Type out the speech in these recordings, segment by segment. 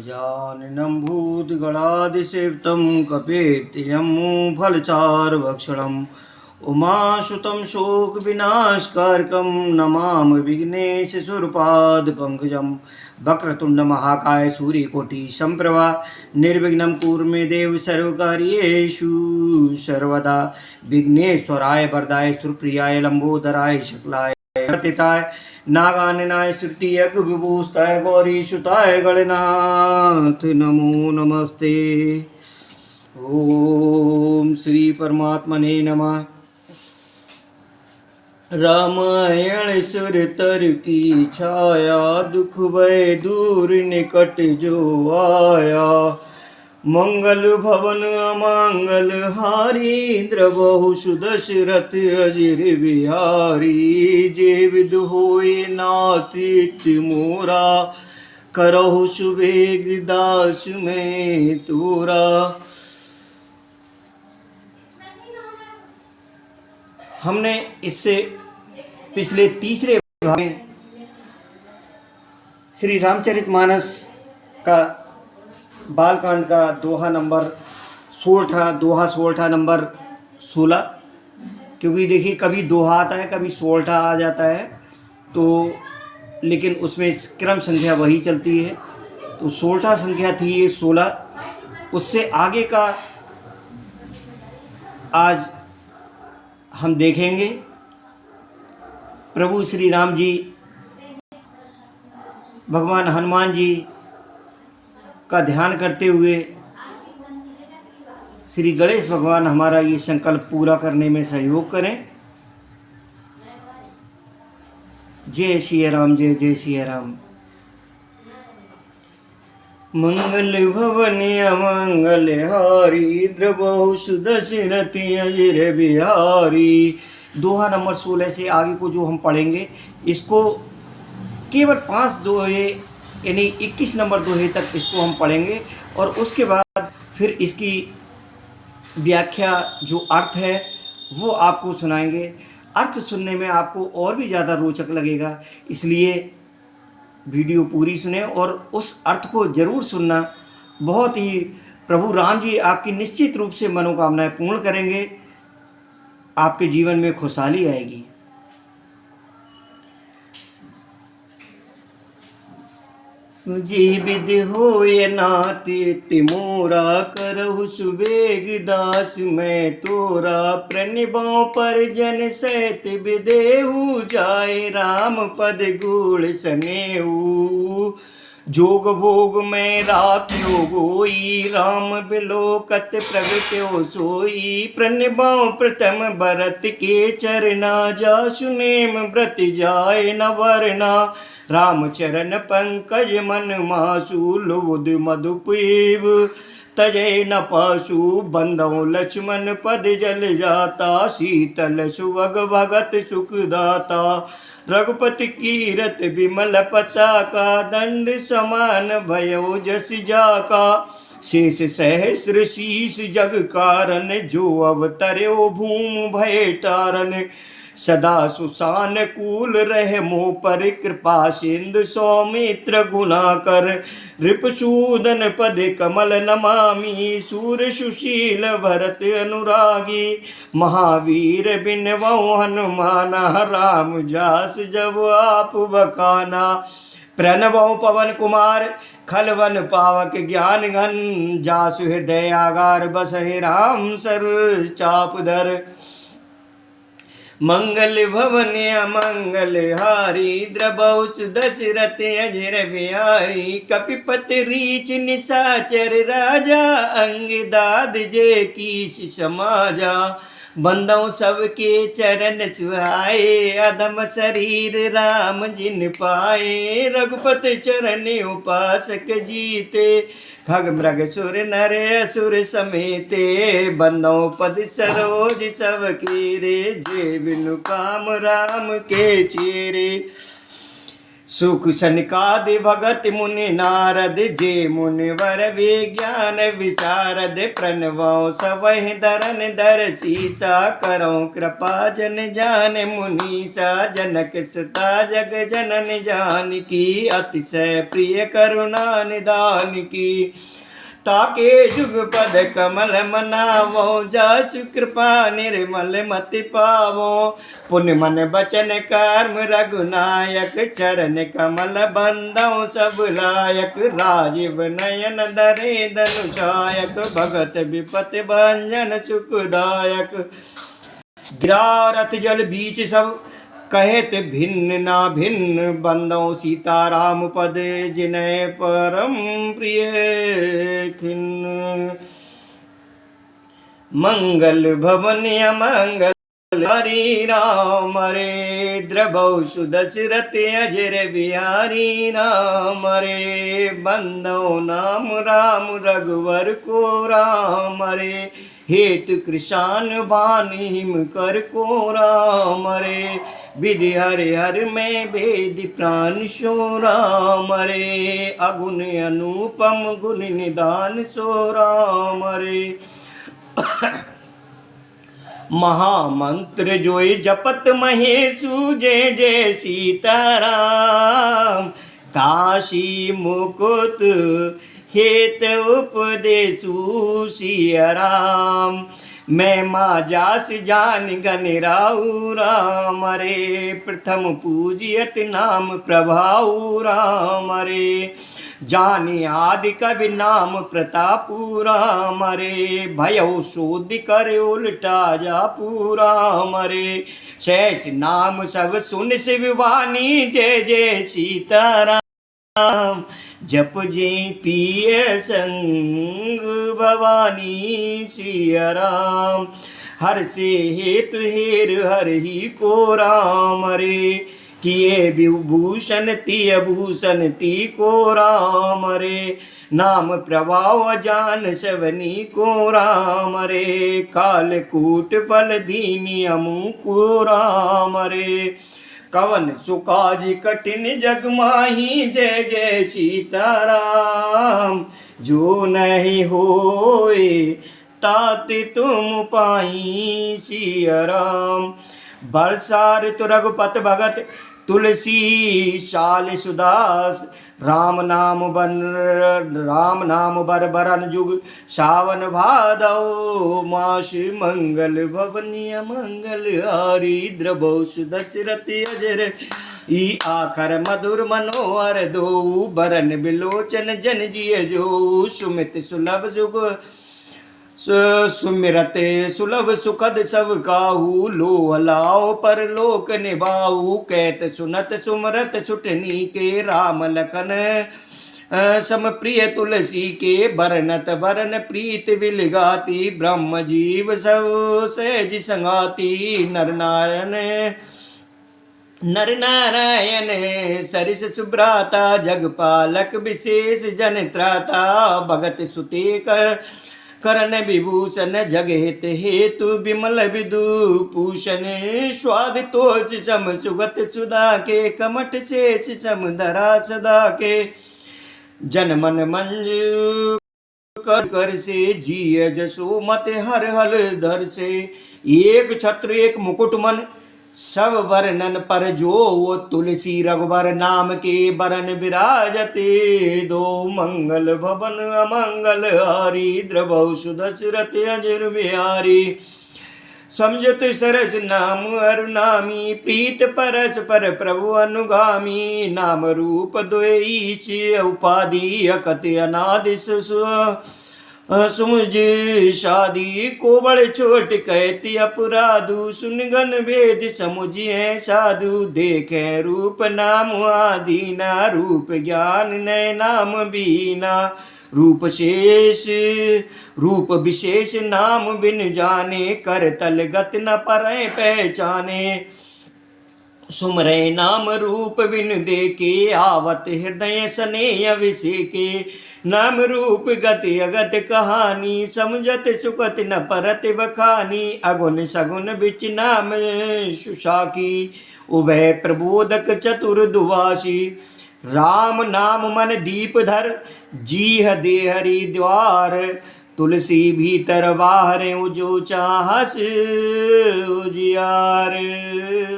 गजाननं भूतगणाधिसेवितं कपित्थजम्बूफलचारुभक्षणम् उमासुतं शोकविनाशकारकं नमामि विघ्नेशशूरपादपङ्कजं वक्रतुण्डमहाकाय सूर्यकोटि सम्प्रभा निर्विघ्नं कुरु मे देव सर्वकार्येषु सर्वदा विघ्नेश्वराय वरदाय सुरप्रियाय लंबोदराय शुक्लाय पतिताय नागाननाय श्रुतियज्ञ विभूषिताय गौरीसुताय गणनाथ नमो नमस्ते। ओम श्री परमात्मने नमः। रामायण सुर तर की छाया दुख भय दूर निकट जो आया मंगल भवन अमंगल हारी द्रवहु सुदशरथ अजिर बिहारी जे विद होए नातीत मोरा करहु सुबेग दास में तोरा। हमने इससे पिछले तीसरे भाग में श्री रामचरितमानस का बालकांड का दोहा नंबर 16 नंबर 16, क्योंकि देखिए कभी दोहा आता है कभी 16 आ जाता है, तो लेकिन उसमें क्रम संख्या वही चलती है। तो 16 संख्या थी ये 16, उससे आगे का आज हम देखेंगे। प्रभु श्री राम जी भगवान हनुमान जी का ध्यान करते हुए श्री गणेश भगवान हमारा ये संकल्प पूरा करने में सहयोग करें। जय श्री राम, जय जय श्री राम। मंगल भवन अमंगल हारी द्रवहु सुदशरथ अजिर बिहारी। दोहा नंबर 16 से आगे को जो हम पढ़ेंगे इसको केवल 5 दोहे यानी 21 नंबर दोहे तक इसको हम पढ़ेंगे और उसके बाद फिर इसकी व्याख्या जो अर्थ है वो आपको सुनाएंगे। अर्थ सुनने में आपको और भी ज़्यादा रोचक लगेगा, इसलिए वीडियो पूरी सुने और उस अर्थ को ज़रूर सुनना। बहुत ही प्रभु राम जी आपकी निश्चित रूप से मनोकामनाएं पूर्ण करेंगे, आपके जीवन में खुशहाली आएगी। जी विद होए नातीत मोरा करहु सुबेग दास मैं तोरा प्रणिबों पर जन सहित विदेहु जाए राम पद गूढ़ सनेहु जोग भोग में राख्यो गोई राम बिलोकत प्रगट्यो सोई प्रणिबों प्रथम भरत के चरना जासु नेम व्रत जाए न वरना राम चरण पंकज मन मासु लुबुध मधुपीव तजय न पासु बंधो लक्ष्मण पद जल जाता शीतल सुवग भगत सुखदाता रघुपति कीरत विमल पताका दंड समान भयो जस जाका शेष सहस्र शीस जग कारण जो अवतर्यो भूम भय तारन सदा सुसान कूल रह मोह पर कृपा सिंधु सौमित्र गुना कर रिपसूदन पद कमल नमामि सूर सुशील भरत अनुरागी महावीर बिनवौ हनुमाना राम जास जब आप बखाना प्रणवौ पवन कुमार खलवन पावक ज्ञान घन जासु हृदय आगार बसहि राम सर चापधर मंगल भवन अमंगल हारी द्रवहु सुदशरथ अजिर बिहारी कपिपति रीच निशाचर राजा अंग दाद जे कीस समाजा बंदों सबके चरण सुहाए अधम शरीर राम जिन पाए रघुपति चरण उपासक जीते खग मृग सुर नर असुर समेते बंदों पद सरोज सब कीरे जे बिनु काम राम के चेरे सुख सनकादि भगत मुनि नारद जे मुनिवर विज्ञान विशारद प्रणवो सबहि धरन दर सीसा करो कृपा जन जान मुनीसा जनक सुता जग जनन जानकी अतिशय प्रिय करुणा निदान की ताके जुग पद कमल मनावो जासु कृपा निर्मल मति पावो पुण्य मन बचन कर्म रघुनायक चरण कमल बंदौ सब लायक राजीव नयन धरे धनुषायक भगत विपत भंजन सुखदायक गिरारथ जल बीच सब कहत भिन्न ना भिन्न बंदो सीताराम पद जिनय परम प्रिय खिन्न मंगल भवन अमंगल हरि राम रे द्रभौ सुदशरथ अजर बिहारी राम रे बंदो नाम राम रघुवर को राम रे हेतु कृषान भान हिम कर को राम रे विधि हर हर में वेद प्राण सो राम रे अगुण अनुपम गुण निदान सो राम रे महामंत्र जोय जपत महेशु जय जय सीताराम काशी मुकुट हेत उपदेशु सिया राम मैं माँ जास जान गन राउ राम रे प्रथम पूजियत नाम प्रभाऊ राम रे जानी आदि कवि नाम प्रतापू राम रे भयो शोध कर उल्टा जा पूरा मरे शेष नाम सब सुन शिववाणी जय जय सीताराम जप जे पिय संग भवानी सिया राम हर से हेतु हेर हर ही को राम रे किए विभूषण तिय भूषण ती को राम रे नाम प्रभाव जान सवनी को राम रे कालकूट फल दीनी अमु को राम रे कवन सुकाज कठिन जग माही जय जय सीताराम जो नहीं होए ताते तुम पाई सिया राम बरसा ऋतु रघुपत भगत तुलसी शाल सुदास राम नाम बर बरन जुग सावन भादौ मास मंगल भवनिय मंगल हरि द्रभौ सुदशरथ अजर ई आखर मधुर मनोहर दो बरन बिलोचन जन जिय जो सुमित सुलभ जुग सुमिरते सुलभ सुखद सब काहू लो अलाओ पर लोक निभाऊ कहत सुनत सुमरत सुटनी के राम लखन सम प्रिय तुलसी के बरनत बरन प्रीत विलगाती ब्रह्म जीव सब सहज संगाती नर नारायण सरिस सुभ्राता जगपालक विशेष जन त्राता भगत सुते करण विभूषण जगहित हेतु विमल विदु पूषण स्वाद तोष सम सुगत सुधा के कमठ शेष समधरा सदा के जन मन मंजू कर से जिय जसो मत हर हल धर से एक छत्र एक मुकुट मन सब वर्णन पर जो तुलसी रघुवर नाम के बरन विराजते दो मंगल भवन अमंगल हारी द्रभौ सुदशरथ अजर बिहारी समझत सरस नाम अरुनामी प्रीत परस पर प्रभु अनुगामी नाम रूप द्वैश उपाधि अकत अनादि सुमुझ शादी कोबड़ छोट कहती अपराधु सुनगन वेद समुझिए साधु देखे रूप नाम आदीना रूप ज्ञान नय नाम बीना रूप विशेष नाम बिन जाने कर तल गत न परै पहचाने सुमरे नाम रूप बिन देखे आवत हृदय स्नेह विषेके नाम रूप गति अगत कहानी समझत सुकत न परत बखानी अगुन सगुन बिच नाम सुशाकी उभय प्रबोधक चतुर दुवासी। राम नाम मन दीप धर, जीह दे हरि द्वार। तुलसी भीतर बाहर जो चाहस उजियार।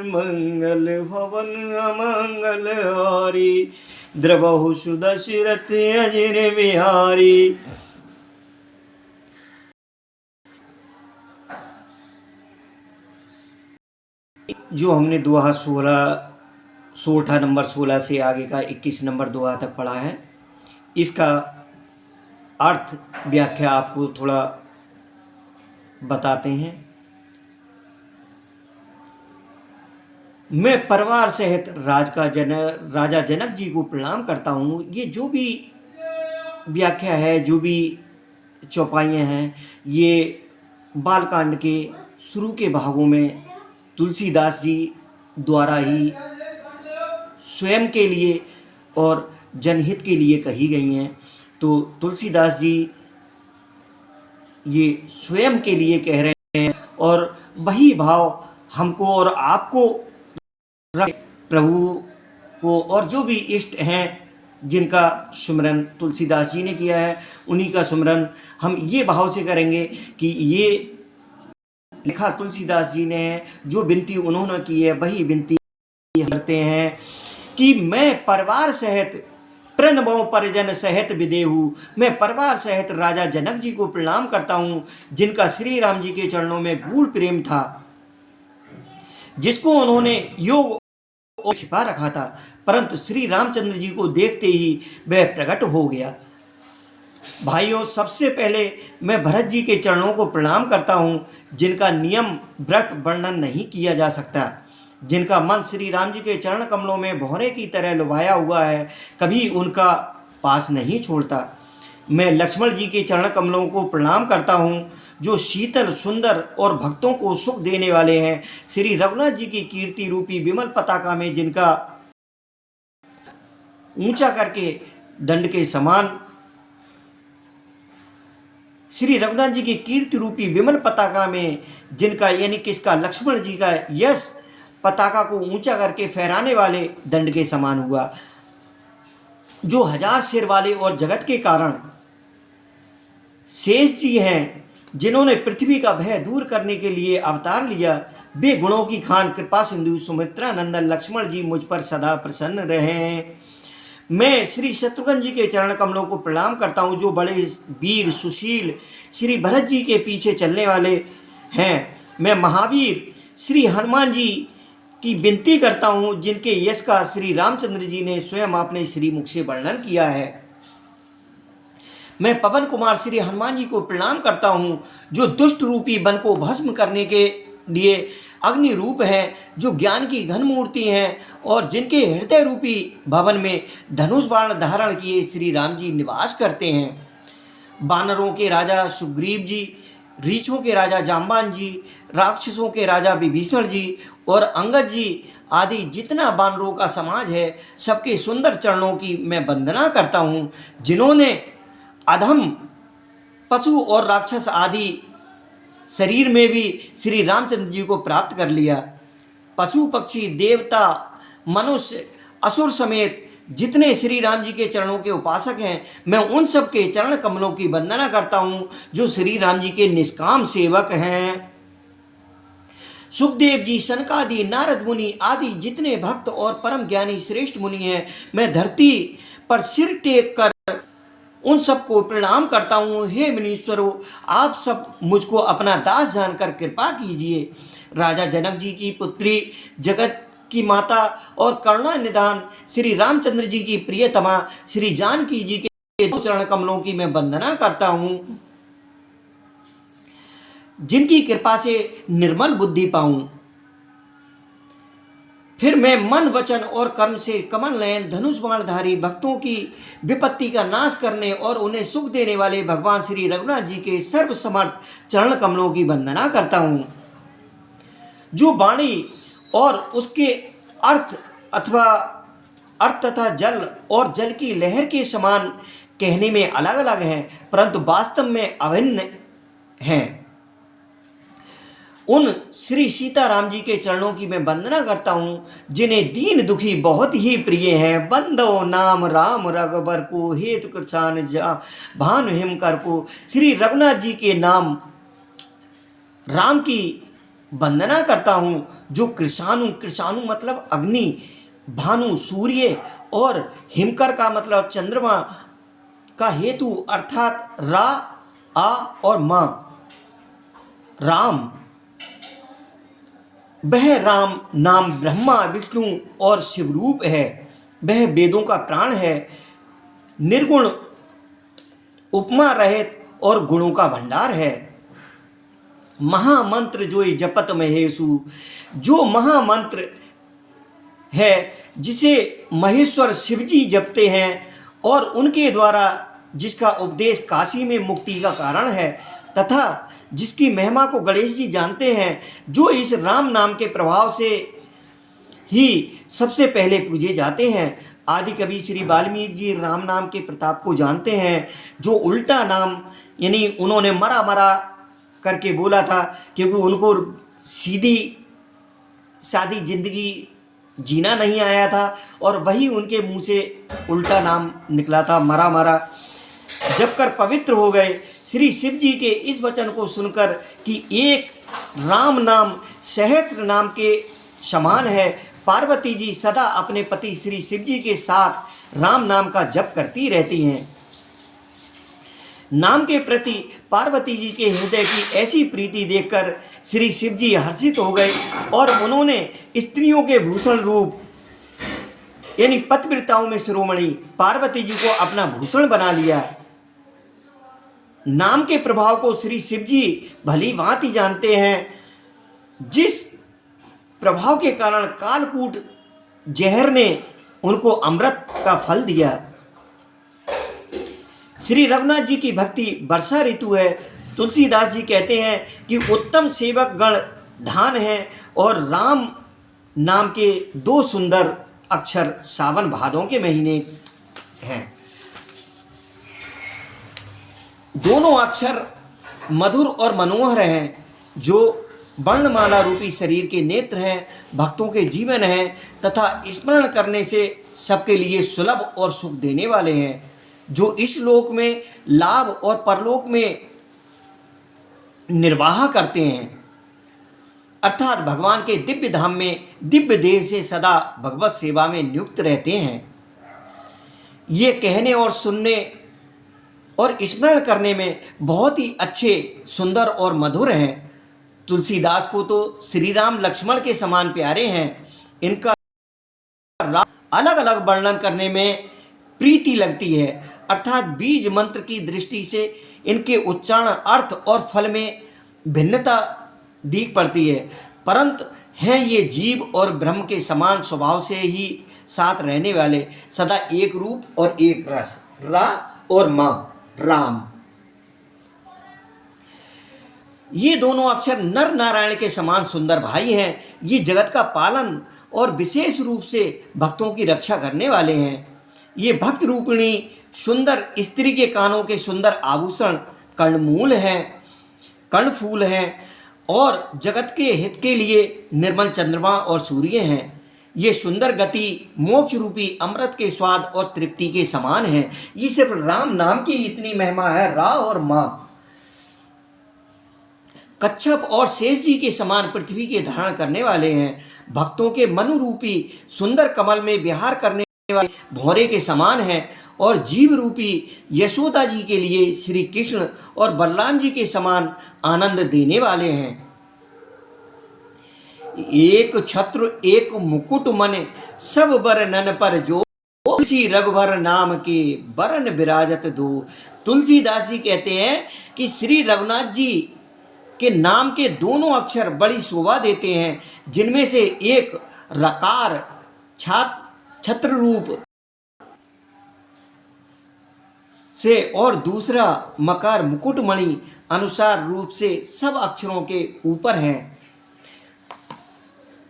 मंगल भवन अमंगल हारी, द्रवहु सुदशरथ अजिर बिहारी। जो हमने दोहा 16 नंबर 16 से आगे का 21 नंबर दोहा तक पढ़ा है, इसका अर्थ व्याख्या आपको थोड़ा बताते हैं। मैं परिवार सहित राजा जनक जी को प्रणाम करता हूँ। ये जो भी व्याख्या है, जो भी चौपाइयाँ हैं, ये बालकांड के शुरू के भागों में तुलसीदास जी द्वारा ही स्वयं के लिए और जनहित के लिए कही गई हैं। तो तुलसीदास जी ये स्वयं के लिए कह रहे हैं और वही भाव हमको और आपको प्रभु को और जो भी इष्ट हैं जिनका सुमिरन तुलसीदास जी ने किया है, उन्हीं का सुमिरन हम ये भाव से करेंगे कि ये लिखा तुलसीदास जी ने है, जो विनती उन्होंने की है वही विनती करते हैं कि मैं परिवार सहित प्रणमो परिजन सहित विदेहु। मैं परिवार सहित राजा जनक जी को प्रणाम करता हूँ, जिनका श्री राम जी के चरणों में गूढ़ प्रेम था, जिसको उन्होंने योग और छिपा रखा था, परंतु श्री रामचंद्र जी को देखते ही वह प्रकट हो गया। भाइयों, सबसे पहले मैं भरत जी के चरणों को प्रणाम करता हूँ, जिनका नियम व्रत वर्णन नहीं किया जा सकता, जिनका मन श्री राम जी के चरण कमलों में भौरे की तरह लुभाया हुआ है, कभी उनका पास नहीं छोड़ता। मैं लक्ष्मण जी के चरण कमलों को प्रणाम करता हूँ, जो शीतल सुंदर और भक्तों को सुख देने वाले हैं। श्री रघुनाथ जी की कीर्ति रूपी विमल पताका में जिनका ऊंचा करके दंड के समान, श्री रघुनाथ जी की कीर्ति रूपी विमल पताका में जिनका यानी किसका लक्ष्मण जी का यश पताका को ऊंचा करके फहराने वाले दंड के समान हुआ, जो 1000 सिर वाले और जगत के कारण शेष जी हैं, जिन्होंने पृथ्वी का भय दूर करने के लिए अवतार लिया। वे गुणों की खान कृपा सिंधु सुमित्रा नंदन लक्ष्मण जी मुझ पर सदा प्रसन्न रहें। मैं श्री शत्रुघ्न जी के चरण कमलों को प्रणाम करता हूँ, जो बड़े वीर सुशील श्री भरत जी के पीछे चलने वाले हैं। मैं महावीर श्री हनुमान जी की विनती करता हूँ, जिनके यश का श्री रामचंद्र जी ने स्वयं अपने श्री मुख से वर्णन किया है। मैं पवन कुमार श्री हनुमान जी को प्रणाम करता हूँ, जो दुष्ट रूपी वन को भस्म करने के लिए अग्नि रूप हैं, जो ज्ञान की घन मूर्ति हैं और जिनके हृदय रूपी भवन में धनुष बाण धारण किए श्री राम जी निवास करते हैं। बानरों के राजा सुग्रीव जी, रीछों के राजा जाम्बान जी, राक्षसों के राजा विभीषण जी और अंगद जी आदि जितना बानरों का समाज है, सबके सुंदर चरणों की मैं वंदना करता हूँ, जिन्होंने अधम पशु और राक्षस आदि शरीर में भी श्री रामचंद्र जी को प्राप्त कर लिया। पशु पक्षी देवता मनुष्य असुर समेत जितने श्री राम जी के चरणों के उपासक हैं, मैं उन सब के चरण कमलों की वंदना करता हूँ, जो श्री राम जी के निष्काम सेवक हैं। सुखदेव जी, सनकादि, नारद मुनि आदि जितने भक्त और परम ज्ञानी श्रेष्ठ मुनि हैं, मैं धरती पर सिर टेक कर उन सबको प्रणाम करता हूँ। हे मुनीश्वरों, आप सब मुझको अपना दास जानकर कृपा कीजिए। राजा जनक जी की पुत्री, जगत की माता और करुणा निधान श्री रामचंद्र जी की प्रियतमा श्री जानकी जी के चरण कमलों की मैं वंदना करता हूँ, जिनकी कृपा से निर्मल बुद्धि पाऊँ। फिर मैं मन वचन और कर्म से कमल नयन धनुष बाणधारी भक्तों की विपत्ति का नाश करने और उन्हें सुख देने वाले भगवान श्री रघुनाथ जी के सर्वसमर्थ चरण कमलों की वंदना करता हूँ, जो वाणी और उसके अर्थ तथा जल और जल की लहर के समान कहने में अलग अलग हैं, परंतु वास्तव में अभिन्न हैं। उन श्री सीताराम जी के चरणों की मैं वंदना करता हूँ, जिन्हें दीन दुखी बहुत ही प्रिय हैं। बंदो नाम राम रघुबर को, हेतु कृषान जा भानु हिम कर को। श्री रघुनाथ जी के नाम राम की वंदना करता हूँ, जो कृषाणु, कृषाणु मतलब अग्नि, भानु सूर्य, और हिमकर का मतलब चंद्रमा का हेतु अर्थात रा, आ और माँ, राम। वह राम नाम ब्रह्मा विष्णु और शिवरूप है। वह वेदों का प्राण है, निर्गुण, उपमा रहित और गुणों का भंडार है। महामंत्र जो जपत महेशु, जो महामंत्र है जिसे महेश्वर शिवजी जपते हैं और उनके द्वारा जिसका उपदेश काशी में मुक्ति का कारण है, तथा जिसकी महिमा को गणेश जी जानते हैं, जो इस राम नाम के प्रभाव से ही सबसे पहले पूजे जाते हैं। आदि कवि श्री वाल्मीकि जी राम नाम के प्रताप को जानते हैं, जो उल्टा नाम, यानी उन्होंने मरा मरा करके बोला था, क्योंकि उनको सीधी सादी जिंदगी जीना नहीं आया था, और वही उनके मुंह से उल्टा नाम निकला था, मरा मरा। जब कर पवित्र हो गए, श्री शिव जी के इस वचन को सुनकर कि एक राम नाम सहस्त्र नाम के समान है, पार्वती जी सदा अपने पति श्री शिव जी के साथ राम नाम का जप करती रहती हैं। नाम के प्रति पार्वती जी के हृदय की ऐसी प्रीति देखकर श्री शिव जी हर्षित हो गए, और उन्होंने स्त्रियों के भूषण रूप, यानी पतिव्रताओं में शिरोमणि पार्वती जी को अपना भूषण बना लिया। नाम के प्रभाव को श्री शिव जी भली भांति जानते हैं, जिस प्रभाव के कारण कालकूट जहर ने उनको अमृत का फल दिया। श्री रघुनाथ जी की भक्ति वर्षा ऋतु है। तुलसीदास जी कहते हैं कि उत्तम सेवक गण धान हैं, और राम नाम के दो सुंदर अक्षर सावन भादों के महीने हैं। दोनों अक्षर मधुर और मनोहर हैं, जो वर्णमाला रूपी शरीर के नेत्र हैं, भक्तों के जीवन हैं, तथा स्मरण करने से सबके लिए सुलभ और सुख देने वाले हैं, जो इस लोक में लाभ और परलोक में निर्वाह करते हैं, अर्थात भगवान के दिव्य धाम में दिव्य देह से सदा भगवत सेवा में नियुक्त रहते हैं। ये कहने और सुनने और स्मरण करने में बहुत ही अच्छे, सुंदर और मधुर हैं। तुलसीदास को तो श्री राम लक्ष्मण के समान प्यारे हैं। इनका अलग अलग वर्णन करने में प्रीति लगती है, अर्थात बीज मंत्र की दृष्टि से इनके उच्चारण, अर्थ और फल में भिन्नता दिख पड़ती है, परंतु हैं ये जीव और ब्रह्म के समान स्वभाव से ही साथ रहने वाले, सदा एक रूप और एक रस, रा और माँ, राम। ये दोनों अक्षर नर नारायण के समान सुंदर भाई हैं। ये जगत का पालन और विशेष रूप से भक्तों की रक्षा करने वाले हैं। ये भक्त रूपिणी सुंदर स्त्री के कानों के सुंदर आभूषण कर्णमूल हैं, कर्णफूल हैं, और जगत के हित के लिए निर्मल चंद्रमा और सूर्य हैं। ये सुंदर गति मोक्ष रूपी अमृत के स्वाद और तृप्ति के समान है। ये सिर्फ राम नाम की इतनी महिमा है। रा और माँ कच्छप और शेष जी के समान पृथ्वी के धारण करने वाले हैं। भक्तों के मनुरूपी सुंदर कमल में विहार करने वाले भौरे के समान हैं, और जीव रूपी यशोदा जी के लिए श्री कृष्ण और बलराम जी के समान आनंद देने वाले हैं। एक छत्र एक मुकुट मन, सब बरनन पर जो, तुलसी रघुवर नाम के बरन विराजत दो। तुलसीदास जी कहते हैं कि श्री रघुनाथ जी के नाम के दोनों अक्षर बड़ी शोभा देते हैं, जिनमें से एक रकार छत्र रूप से और दूसरा मकार मुकुटमणि अनुसार रूप से सब अक्षरों के ऊपर है।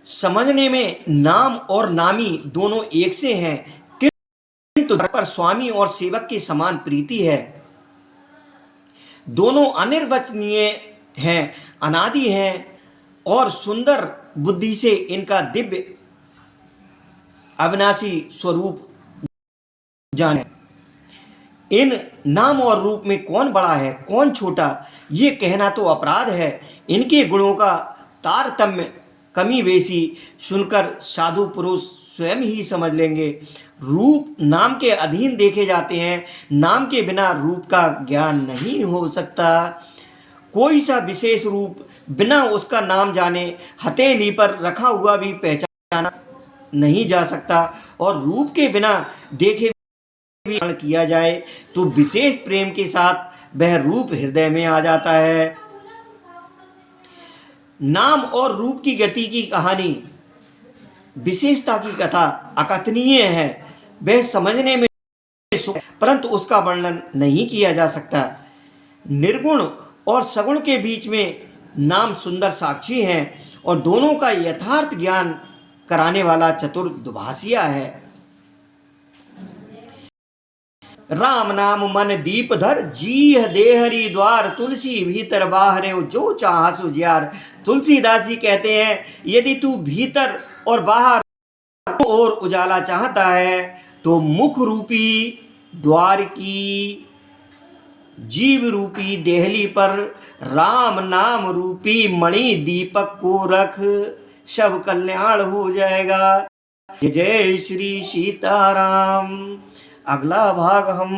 समझने में नाम और नामी दोनों एक से हैं, किंतु पर स्वामी और सेवक के समान प्रीति है। दोनों अनिर्वचनीय हैं, अनादि हैं, और सुंदर बुद्धि से इनका दिव्य अविनाशी स्वरूप जाने। इन नाम और रूप में कौन बड़ा है कौन छोटा, ये कहना तो अपराध है। इनके गुणों का तारतम्य कमी बेसी सुनकर साधु पुरुष स्वयं ही समझ लेंगे। रूप नाम के अधीन देखे जाते हैं, नाम के बिना रूप का ज्ञान नहीं हो सकता। कोई सा विशेष रूप बिना उसका नाम जाने हथेली पर रखा हुआ भी पहचाना नहीं जा सकता, और रूप के बिना देखे ग्रहण किया जाए तो विशेष प्रेम के साथ वह रूप हृदय में आ जाता है। नाम और रूप की गति की कहानी, विशेषता की कथा अकथनीय है। वह समझने में सुख, परंतु उसका वर्णन नहीं किया जा सकता। निर्गुण और सगुण के बीच में नाम सुंदर साक्षी है, और दोनों का यथार्थ ज्ञान कराने वाला चतुर दुभाषिया है। राम नाम मन दीप धर, जीह देहरी द्वार, तुलसी भीतर बाहरे जो चाह सुजियार। तुलसीदास जी कहते हैं, यदि तू भीतर और बाहर और उजाला चाहता है तो मुख रूपी द्वार की जीव रूपी देहली पर राम नाम रूपी मणि दीपक को रख, सब कल्याण हो जाएगा। जय श्री सीताराम। अगला भाग हम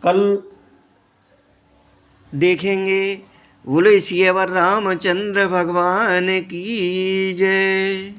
कल देखेंगे। बोले सियावर रामचंद्र भगवान की जय।